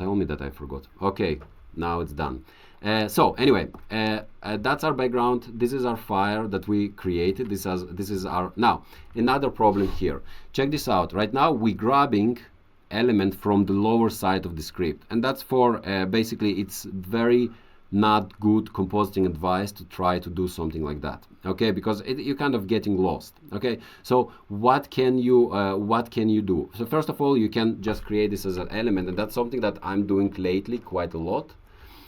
tell me that I forgot. Okay, now it's done. So anyway, that's our background. This is our fire that we created. This is our, now another problem here. Check this out. Right now we're grabbing element from the lower side of the script, and that's for basically it's very not good compositing advice to try to do something like that, okay, because you're kind of getting lost. Okay, so what can you do? So first of all, you can just create this as an element, and that's something that I'm doing lately quite a lot.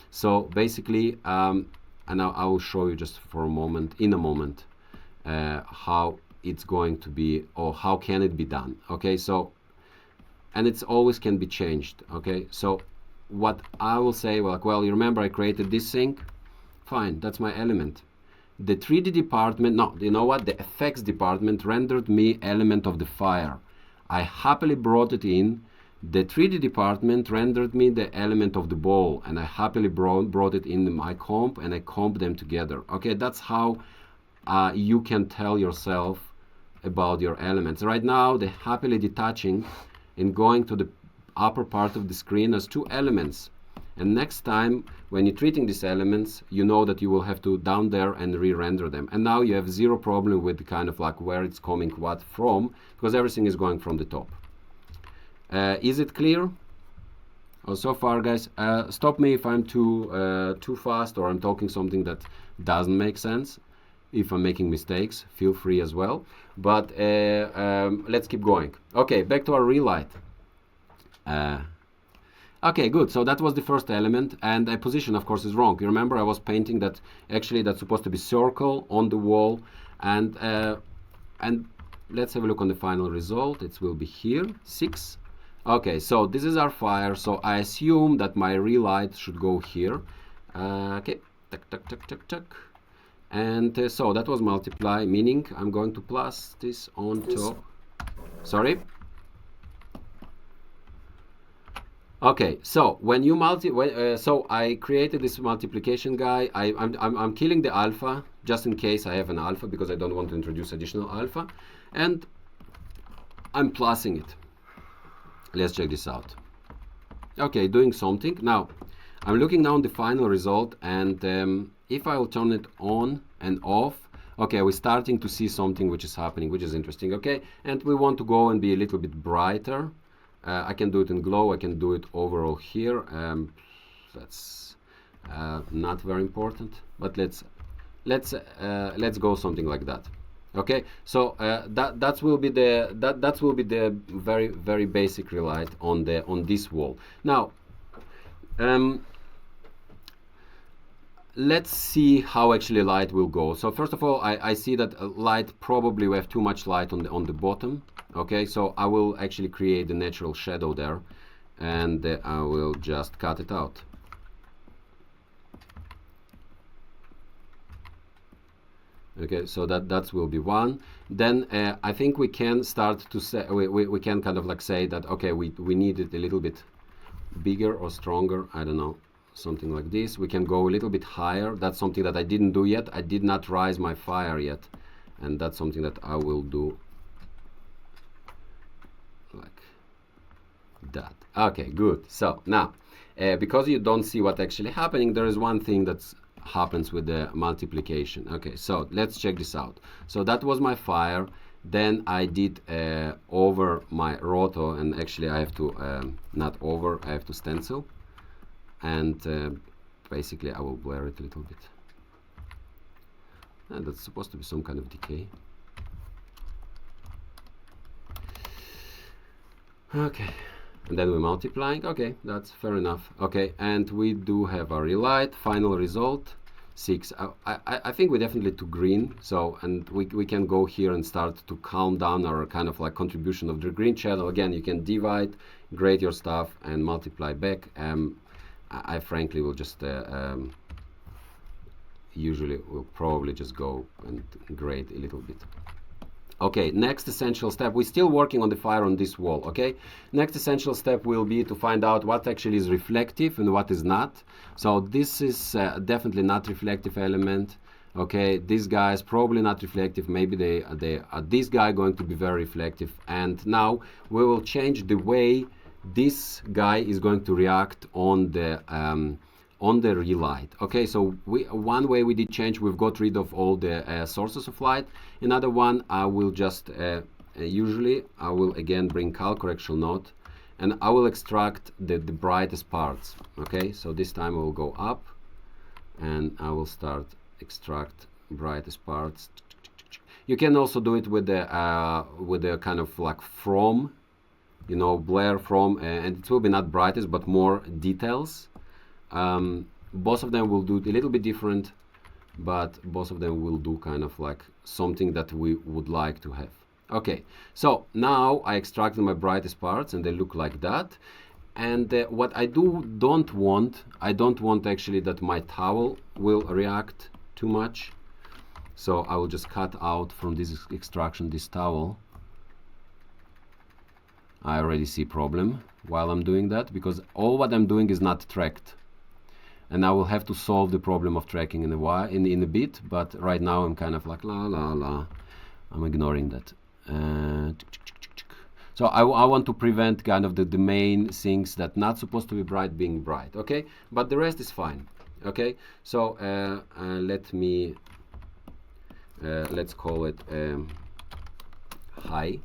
So basically, and I will show you just for a moment, how it's going to be, or how can it be done. Okay, so, and it's always can be changed. Okay, so what I will say, well, you remember I created this thing, fine, that's my element. The 3D department, no, you know what, the effects department rendered me element of the fire. I happily brought it in. The 3D department rendered me the element of the ball, and I happily brought it in my comp, and I comp them together. Okay, that's how you can tell yourself about your elements. Right now, they're happily detaching and going to the upper part of the screen as two elements. And next time, when you're treating these elements, you know that you will have to down there and re-render them. And now you have zero problem with kind of like where it's coming what from, because everything is going from the top. Is it clear? Oh, so far, guys, stop me if I'm too fast or I'm talking something that doesn't make sense. If I'm making mistakes, feel free as well. But let's keep going. Okay, back to our relight. Okay, good. So that was the first element, and the position, of course, is wrong. You remember I was painting that actually that's supposed to be circle on the wall, and let's have a look on the final result. It will be here, 6. Okay, so this is our fire. So I assume that my relight should go here. Okay, tuck, tuck, tuck, tuck, tuck. And so that was multiply, meaning I'm going to plus this on top. Sorry. Okay, so when you so I created this multiplication guy. I'm killing the alpha just in case I have an alpha, because I don't want to introduce additional alpha, and I'm plussing it. Let's check this out. Okay, doing something. Now I'm looking now on the final result, and if I will turn it on and off, okay, we're starting to see something which is happening, which is interesting. Okay, and we want to go and be a little bit brighter. I can do it in glow. I can do it overall here. That's not very important, but let's go something like that. Okay, so that will be the very basic relight on this wall. Now, let's see how actually light will go. So first of all, I see that light, probably we have too much light on the bottom. Okay, so I will actually create the natural shadow there, and I will just cut it out. Okay, so that will be one. Then I think we can start to say, we can kind of like say that, okay, we need it a little bit bigger or stronger, I don't know, something like this. We can go a little bit higher. That's something that I didn't do yet. I did not rise my fire yet, and that's something that I will do like that. Okay, good. So now, because you don't see what actually happening, there is one thing that happens with the multiplication. Okay, so let's check this out. So that was my fire. Then I did over my roto, and actually I have to not over, I have to stencil, and basically I will blur it a little bit. And that's supposed to be some kind of decay. Okay, and then we're multiplying. Okay, that's fair enough. Okay, and we do have our relight. Final result, 6. I think we're definitely too green. So, and we can go here and start to calm down our kind of like contribution of the green channel. Again, you can divide, grade your stuff, and multiply back. I frankly will just usually will probably just go and grade a little bit. Okay, next essential step. We're still working on the fire on this wall. Okay, next essential step will be to find out what actually is reflective and what is not. So this is definitely not reflective element. Okay, this guy is probably not reflective. Maybe this guy going to be very reflective. And now we will change the way this guy is going to react on the relight. Okay, so one way we did change, we've got rid of all the sources of light. Another one, I will just usually I will again bring color correction node, and I will extract the brightest parts. Okay, so this time I will go up and I will start extract brightest parts. You can also do it with the kind of like from, you know, blur from, and it will be not brightest but more details. Both of them will do it a little bit different, but both of them will do kind of like something that we would like to have. Okay, so now I extracted my brightest parts and they look like that. And what I don't want actually that my towel will react too much. So I will just cut out from this extraction this towel. I already see problem while I'm doing that, because all what I'm doing is not tracked. And I will have to solve the problem of tracking in a bit, but right now I'm kind of like la la la. I'm ignoring that. So I want to prevent kind of the main things that not supposed to be bright being bright. Okay, but the rest is fine. Okay, so let's call it high.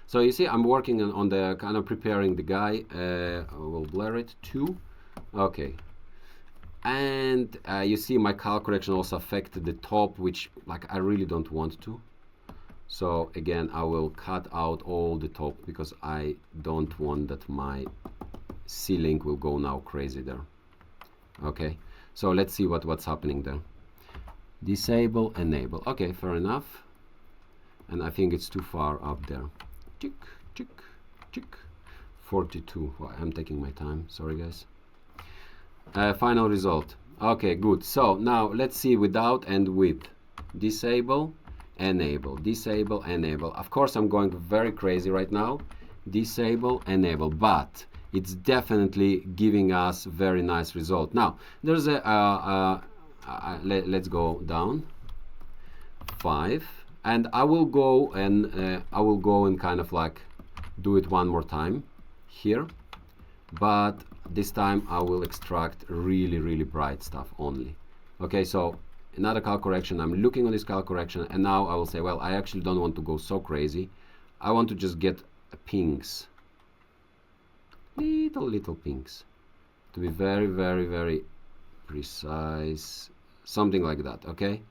So you see I'm working on the kind of preparing the guy. I will blur it too. Okay, and you see my color correction also affected the top, which like I really don't want to. So again, I will cut out all the top because I don't want that my ceiling will go now crazy there. Okay, so let's see what's happening there. Disable, enable. Okay, fair enough. And I think it's too far up there. Tick, tick, tick. 42. Well, I'm taking my time. Sorry, guys. Final result. Okay, good. So now let's see without and with. Disable, enable, disable, enable. Of course, I'm going very crazy right now. Disable, enable, but it's definitely giving us very nice result. Now there's a let's go down 5, and I will go and kind of like do it one more time here, but this time I will extract really bright stuff only. Okay, so another color correction. I'm looking on this color correction, and now I will say, well, I actually don't want to go so crazy. I want to just get pinks, little pinks, to be very precise, something like that. Okay,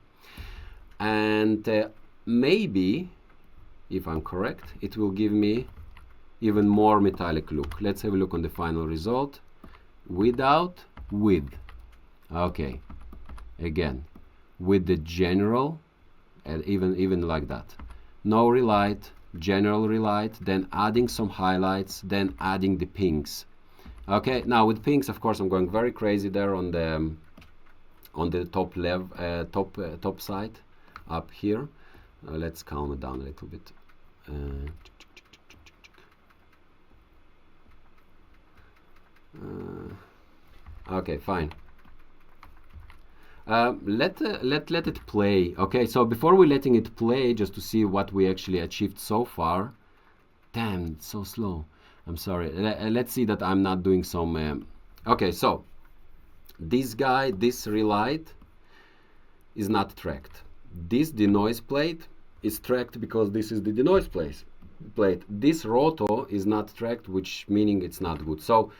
and maybe if I'm correct, it will give me even more metallic look. Let's have a look on the final result. Without, with. Okay, again with the general, and even like that, no relight, general relight, then adding some highlights, then adding the pinks. Okay, now with pinks, of course, I'm going very crazy there on the top top side up here. Let's calm it down a little bit. Okay, fine. Let it play. Okay, so before we letting it play, just to see what we actually achieved so far. Damn, it's so slow. I'm sorry. Let's see that I'm not doing some. Okay, so this guy, this relight, is not tracked. This denoise plate is tracked because this is the denoise plate. This roto is not tracked, which meaning it's not good. So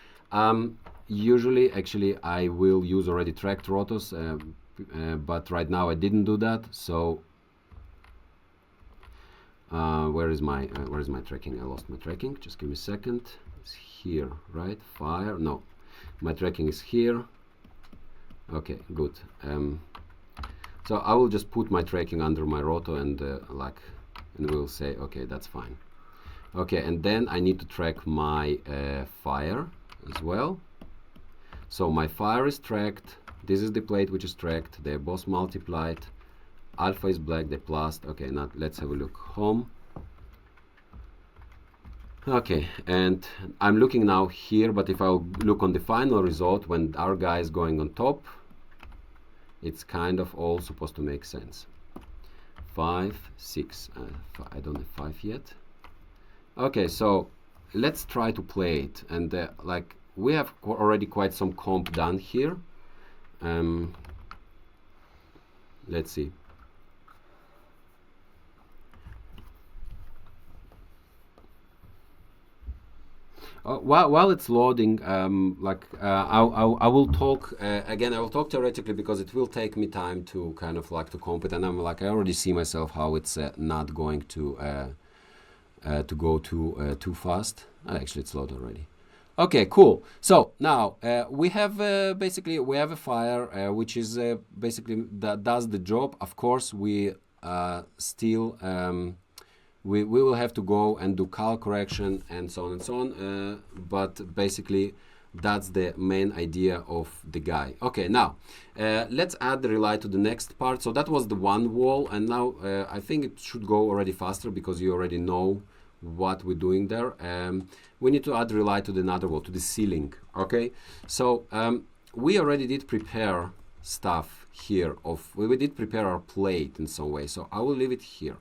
usually, actually, I will use already tracked rotos, but right now I didn't do that. So where is my tracking? I lost my tracking. Just give me a second. It's here, right? Fire. No, my tracking is here. Okay, good. So I will just put my tracking under my roto and we'll say, okay, that's fine. Okay, and then I need to track my fire as well. So my fire is tracked. This is the plate which is tracked. They're both multiplied. Alpha is black, the plus. Okay, now let's have a look. Home. Okay, and I'm looking now here, but if I look on the final result, when our guy is going on top, it's kind of all supposed to make sense. 5, 6. I don't have 5 yet. Okay, so let's try to play it. And like we have already quite some comp done here. Let's see. While it's loading, I will talk again. I will talk theoretically because it will take me time to kind of like to comp it, and I'm like I already see myself how it's not going to go too fast. Actually, it's loaded already. Okay, cool. So now we have basically we have a fire which is basically that does the job. Of course, we still. We will have to go and do color correction and so on and so on, but basically that's the main idea of the guy. Okay, now let's add the relight to the next part. So that was the one wall, and now I think it should go already faster because you already know what we're doing there. We need to add relight to the another wall, to the ceiling. Okay, so we already did prepare stuff here. We did prepare our plate in some way, so I will leave it here.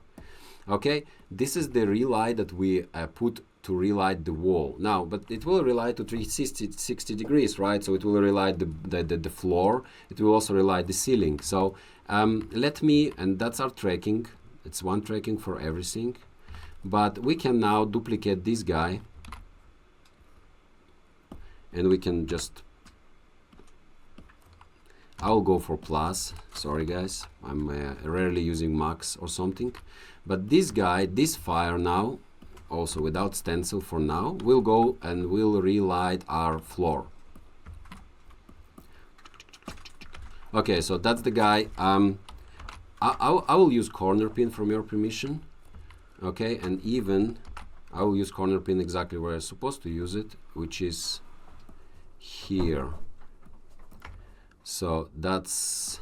Okay, this is the relight that we put to relight the wall now, but it will relight to 360 degrees, right? So it will relight the floor, it will also relight the ceiling. So let me, and that's our tracking, it's one tracking for everything, but we can now duplicate this guy and we can just, I'll go for plus, sorry guys, I'm rarely using max or something. But this guy, this fire now, also without stencil for now, will go and will relight our floor. Okay, so that's the guy. I will use corner pin from your permission. Okay, and even I will use corner pin exactly where I'm supposed to use it, which is here. So that's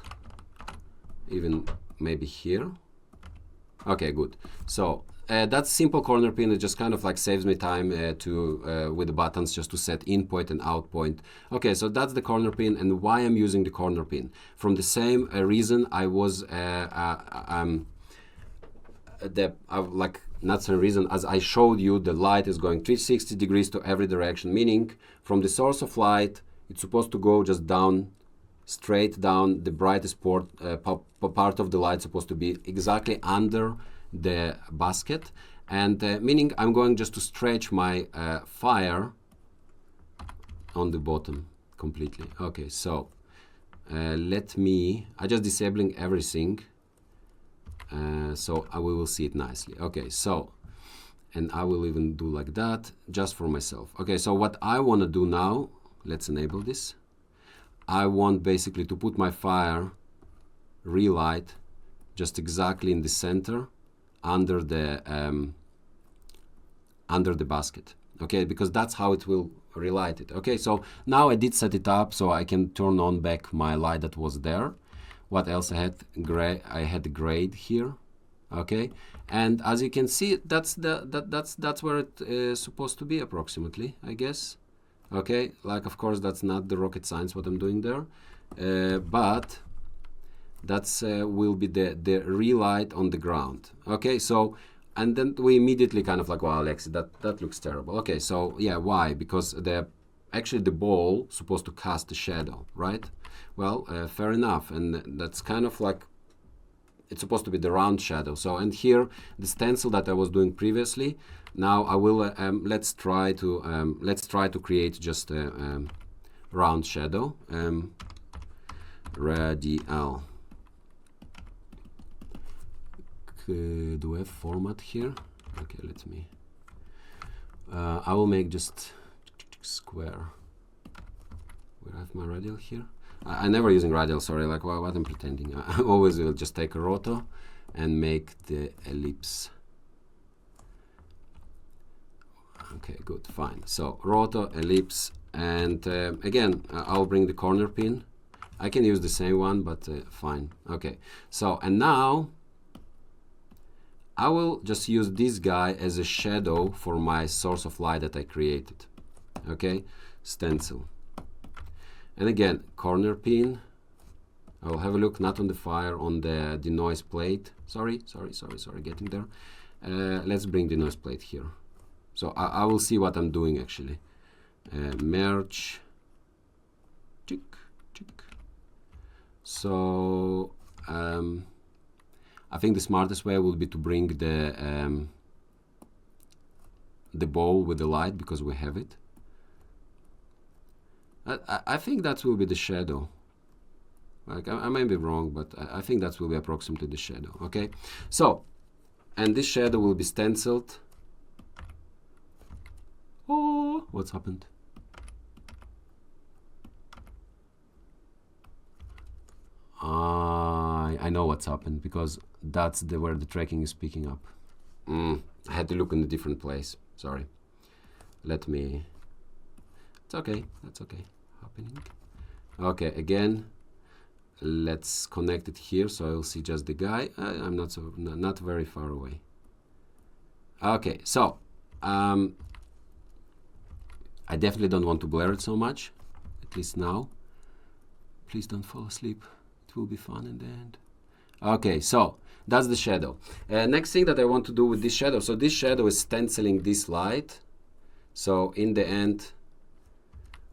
even maybe here. Okay, good. So that's simple corner pin. It just kind of like saves me time with the buttons just to set in point and out point. Okay, so that's the corner pin, and why I'm using the corner pin. From the same reason I was like not same reason as I showed you, the light is going 360 degrees to every direction, meaning from the source of light it's supposed to go just down, straight down. The brightest part of the light supposed to be exactly under the basket, and meaning I'm going just to stretch my fire on the bottom completely. Okay, so let me, I just disabling everything so we will see it nicely. Okay, so, and I will even do like that just for myself. Okay, so what I want to do now, let's enable this. I want basically to put my fire relight just exactly in the center under the basket. Okay, because that's how it will relight it. Okay, so now I did set it up so I can turn on back my light that was there. What else I had? Gray. I had grade here. Okay, and as you can see, that's where it is supposed to be approximately, I guess. Okay, like of course that's not the rocket science what I'm doing there, but that's will be the relight on the ground. Okay, so and then we immediately kind of like, wow, Alexi, that looks terrible. Okay, so yeah, why? Because actually the ball supposed to cast a shadow, right? Well, fair enough, and that's kind of like it's supposed to be the round shadow. So, and here the stencil that I was doing previously, now I will let's try to create just a round shadow. Radial. Do I have format here? Okay, let me. I will make just square. Where I have my radial here. I never using radial, sorry, like what I'm pretending. I always will just take a roto and make the ellipse. Okay, good, fine. So roto, ellipse, and again, I'll bring the corner pin. I can use the same one, but fine. Okay, so and now I will just use this guy as a shadow for my source of light that I created. Okay, stencil. And again, corner pin. I'll have a look not on the fire, on the noise plate. Sorry, getting there. Let's bring the noise plate here. So I will see what I'm doing actually. Merge, tick, tick. So I think the smartest way will be to bring the ball with the light, because we have it. I think that will be the shadow. Like I may be wrong, but I think that will be approximately the shadow. Okay, so, and this shadow will be stenciled. Oh, what's happened? I know what's happened, because that's where the tracking is picking up. I had to look in a different place. Sorry. Let me. It's okay. That's okay. Happening. Okay, again. Let's connect it here, so I'll see just the guy. I'm not very far away. Okay, so I definitely don't want to blur it so much, at least now. Please don't fall asleep. It will be fun in the end. Okay, so that's the shadow. Next thing that I want to do with this shadow, so this shadow is stenciling this light. So in the end,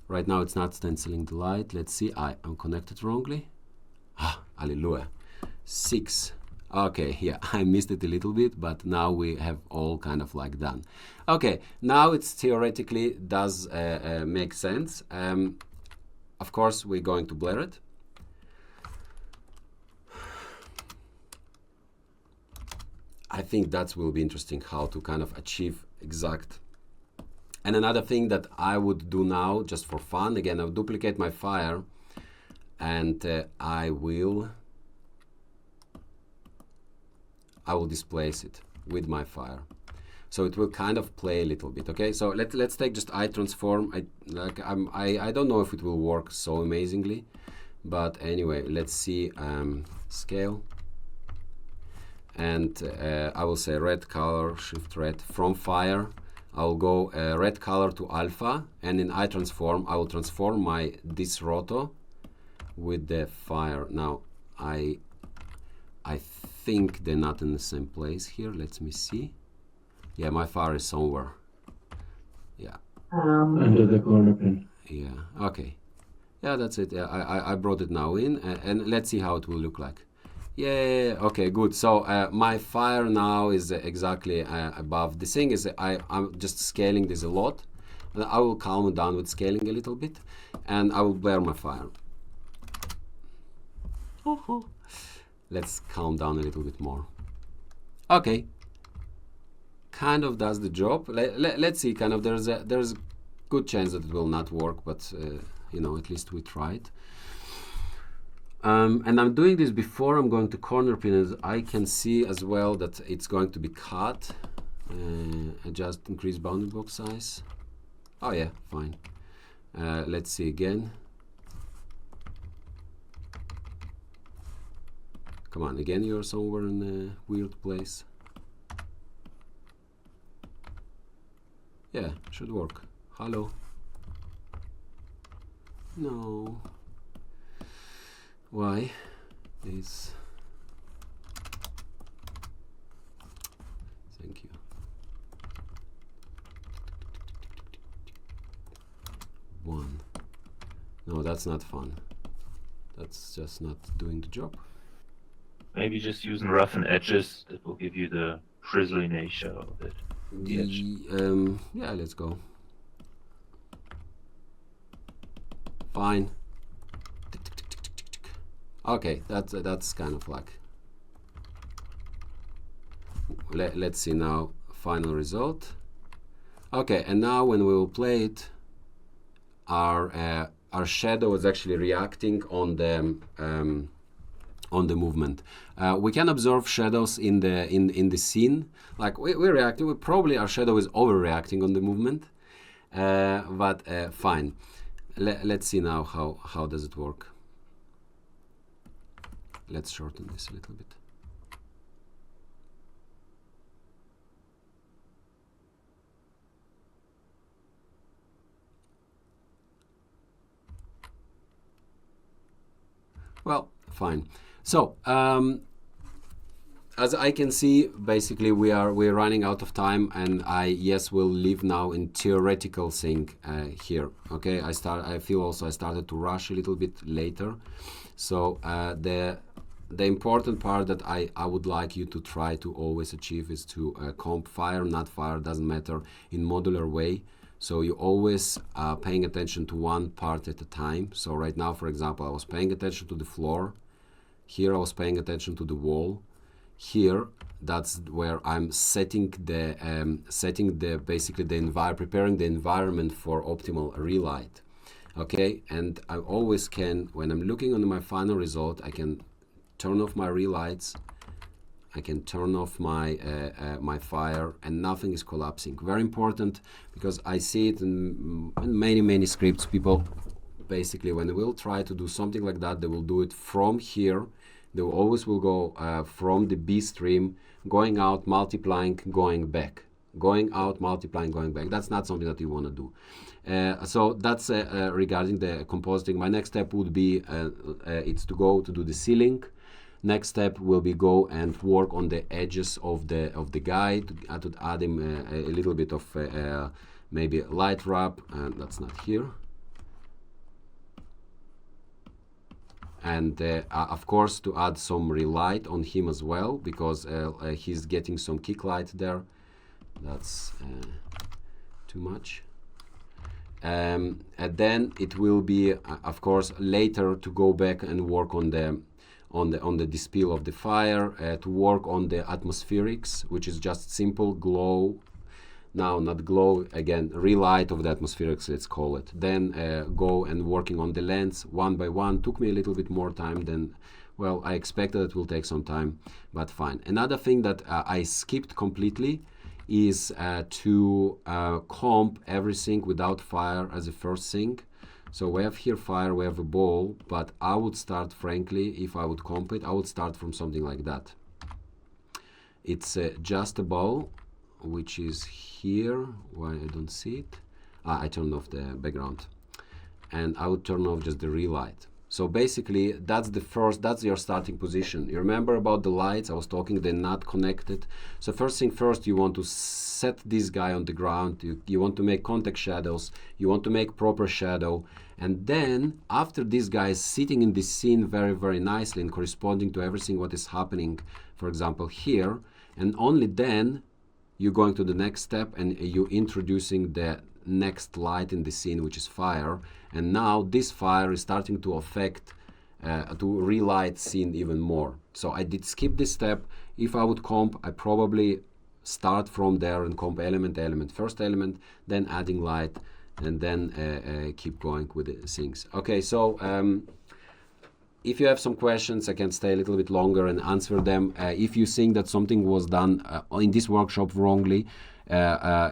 right now it's not stenciling the light. Let's see, I'm connected wrongly. Hallelujah. 6. Okay, yeah, I missed it a little bit, but now we have all kind of like done. Okay, now it's theoretically does make sense. Of course, we're going to blur it. I think that will be interesting how to kind of achieve exact. And another thing that I would do now, just for fun, again, I'll duplicate my fire, and I will displace it with my fire, so it will kind of play a little bit. Okay, so let's take just I transform. I don't know if it will work so amazingly, but anyway, let's see. Scale, and I will say red color, shift red from fire. I'll go red color to alpha, and in I transform, I will transform my this roto with the fire. Now I think they're not in the same place here. Let me see. Yeah, my fire is somewhere. Yeah. Under the corner pin. Yeah. Okay. Yeah, that's it. Yeah, I brought it now in, and let's see how it will look like. Yeah. Okay. Good. So my fire now is exactly above. The thing is, I'm just scaling this a lot, and I will calm it down with scaling a little bit, and I will blur my fire. Let's calm down a little bit more. Okay. Kind of does the job. Let's see. Kind of there's a good chance that it will not work, but you know, at least we tried. And I'm doing this before I'm going to corner pin, as I can see as well that it's going to be cut. Adjust increase bounding box size. Oh yeah, fine. Let's see again. Come on, again, you're somewhere in a weird place. Yeah, should work. Hello. No. Why? This. Thank you. One. No, that's not fun. That's just not doing the job. Maybe just using roughen edges. That will give you the frizzly nature of it. Yeah, let's go. Fine. Okay, that's kind of like. Let's see now. Final result. Okay, and now when we will play it, our shadow is actually reacting on the movement. We can observe shadows in the scene. Like we're reacting. Probably our shadow is overreacting on the movement, but fine. Let's see now how does it work. Let's shorten this a little bit. Well, fine. So as I can see, basically we're running out of time, and I will leave now in theoretical thing here. Okay, I feel also I started to rush a little bit later, so the important part that I would like you to try to always achieve is to comp fire, not fire, doesn't matter, in modular way. So you always paying attention to one part at a time. So right now, for example, I was paying attention to the floor. Here I was paying attention to the wall. Here, that's where I'm setting the basically preparing the environment for optimal relight. Okay, and I always can, when I'm looking on my final result, I can turn off my relights, I can turn off my my fire, and nothing is collapsing. Very important, because I see it in many scripts. People basically, when they will try to do something like that, they will do it from here. They always will go from the B stream, going out, multiplying, going back, going out, multiplying, going back. That's not something that you want to do. So that's regarding the compositing. My next step would be it's to go to do the sealing. Next step will be go and work on the edges of the guy to add him a little bit of maybe light wrap, and that's not here. And of course, to add some relight on him as well, because he's getting some kick light there. That's too much. And then it will be, of course, later to go back and work on the dispel of the fire, to work on the atmospherics, which is just simple glow. Now, not glow, again, relight of the atmospherics, let's call it. Then go and working on the lens one by one. Took me a little bit more time than, well, I expected it will take some time, but fine. Another thing that I skipped completely is to comp everything without fire as a first thing. So we have here fire, we have a ball, but I would start, frankly, if I would comp it, I would start from something like that. It's just a ball, which is here. Why I don't see it? I turned off the background, and I would turn off just the relight. So basically, that's your starting position. You remember about the lights? I was talking, they're not connected. So first thing first, you want to set this guy on the ground. You want to make contact shadows. You want to make proper shadow. And then after this guy is sitting in this scene very nicely and corresponding to everything what is happening, for example, here, and only then you're going to the next step and you're introducing the next light in the scene, which is fire. And now this fire is starting to affect, to relight scene even more. So I did skip this step. If I would comp, I probably start from there and comp element, first element, then adding light, and then keep going with the things. Okay, so if you have some questions, I can stay a little bit longer and answer them. If you think that something was done in this workshop wrongly,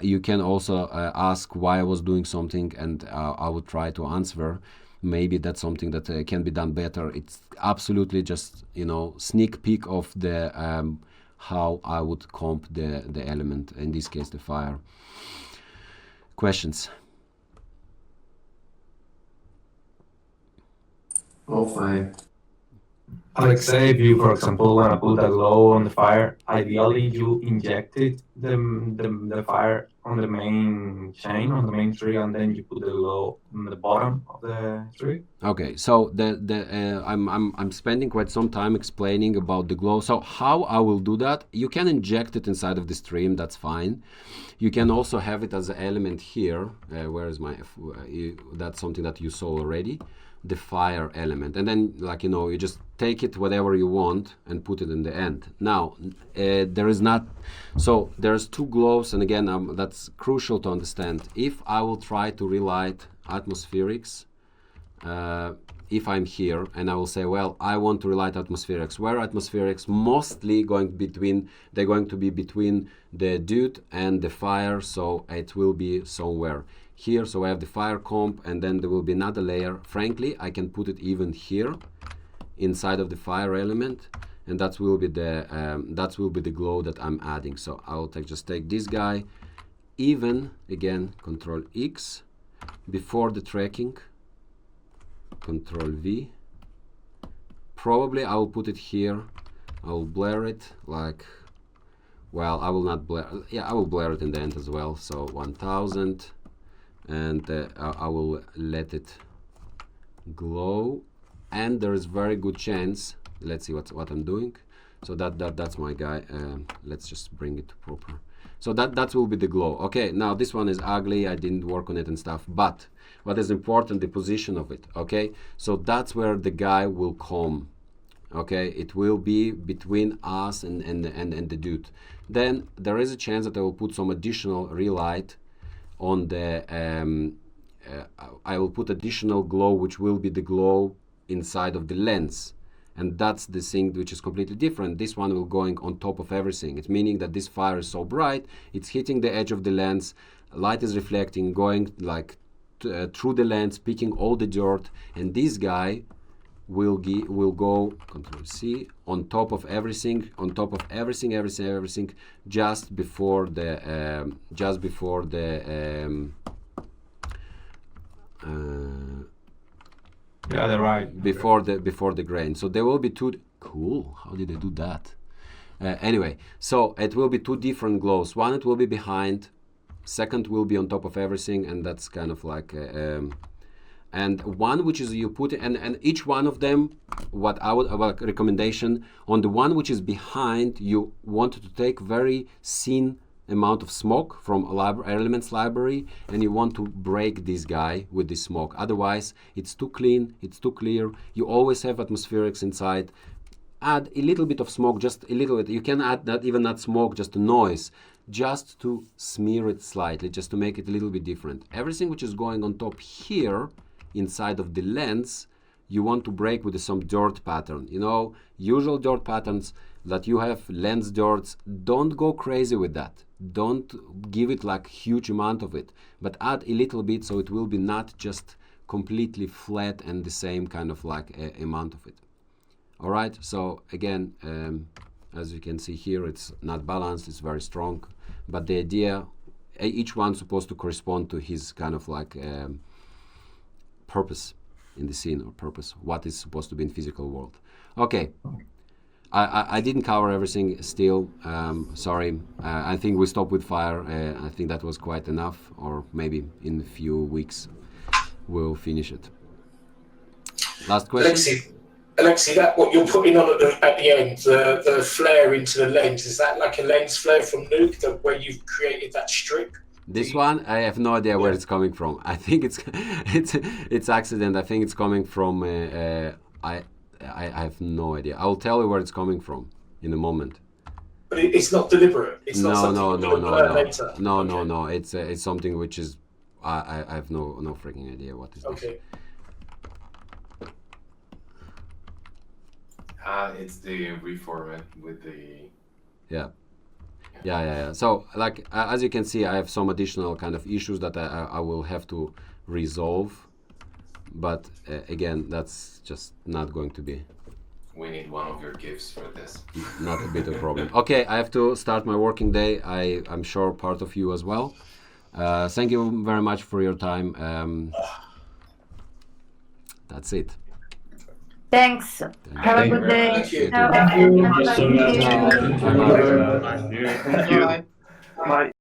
you can also ask why I was doing something, and I would try to answer. Maybe that's something that can be done better. It's absolutely just, sneak peek of the how I would comp the element, in this case the fire. Questions? All fine. Alex, say if you, for example, want to put a glow on the fire, ideally you injected the fire on the main chain, on the main tree, and then you put the glow on the bottom of the tree. Okay, so I'm spending quite some time explaining about the glow. So how I will do that? You can inject it inside of the stream. That's fine. You can also have it as an element here. Where is my? That's something that you saw already. The fire element, and then you just take it whatever you want and put it in the end. Now there's two glows, and again that's crucial to understand. If I will try to relight atmospherics, if I'm here and I will say, well, I want to relight atmospherics, where atmospherics mostly they're going to be between the dude and the fire, so it will be somewhere here. So I have the fire comp, and then there will be another layer. Frankly, I can put it even here inside of the fire element, and that will be the glow that I'm adding. So I'll just take this guy, even again, Control X before the tracking, Control V. Probably I will put it here. I'll blur it like, well, I will not blur, yeah, I will blur it in the end as well. So 1000, and I will let it glow, and there is very good chance, let's see what I'm doing. So that's my guy. Let's just bring it proper. So that will be the glow. Okay, now this one is ugly, I didn't work on it and stuff, but what is important, the position of it. Okay, so that's where the guy will come. Okay, it will be between us and the dude. Then there is a chance that I will put some additional relight on the I will put additional glow, which will be the glow inside of the lens, and that's the thing which is completely different. This one will going on top of everything. It's meaning that this fire is so bright, it's hitting the edge of the lens, light is reflecting, going like through the lens, picking all the dirt, and this guy will go Control C on top of everything, everything, just before the Yeah, the right. before the grain. So there will be two. Cool. How did I do that? Anyway, so it will be two different glows. One, it will be behind. Second will be on top of everything, and that's kind of like. And one which is you put it, and each one of them, what I would recommendation on the one which is behind, you want to take very thin amount of smoke from elements library, and you want to break this guy with this smoke. Otherwise, it's too clean, it's too clear. You always have atmospherics inside. Add a little bit of smoke, just a little bit. You can add not smoke, just a noise, just to smear it slightly, just to make it a little bit different. Everything which is going on top here, inside of the lens, you want to break with some dirt pattern. You know, usual dirt patterns that you have, lens dirts, don't go crazy with that. Don't give it like huge amount of it, but add a little bit, so it will be not just completely flat and the same kind of like amount of it. All right, so again, as you can see here, it's not balanced, it's very strong, but the idea, each one's supposed to correspond to his kind of like purpose in the scene, or purpose, what is supposed to be in physical world. Okay, I didn't cover everything still, sorry. I think we stopped with fire. I think that was quite enough, or maybe in a few weeks we'll finish it. Last question. Alexei, that what you're putting on at the end, the flare into the lens, is that like a lens flare from Nuke, where you've created that strip? This one, I have no idea where it's coming from. I think it's accident. I think it's coming from. I have no idea. I will tell you where it's coming from in a moment. But it's not deliberate. It's not something you're gonna blur later. No. It's something which is. I have no freaking idea what is this. Okay. It's the reformat with the. Yeah. So, like, as you can see, I have some additional kind of issues that I will have to resolve. But again, that's just not going to be. We need one of your gifts for this. Not a bit of problem. Okay, I have to start my working day. I'm sure part of you as well. Thank you very much for your time. That's it. Thanks. Have a good day. Thank you. Have a Thank you nice so day. much. Thank you. Bye. Bye.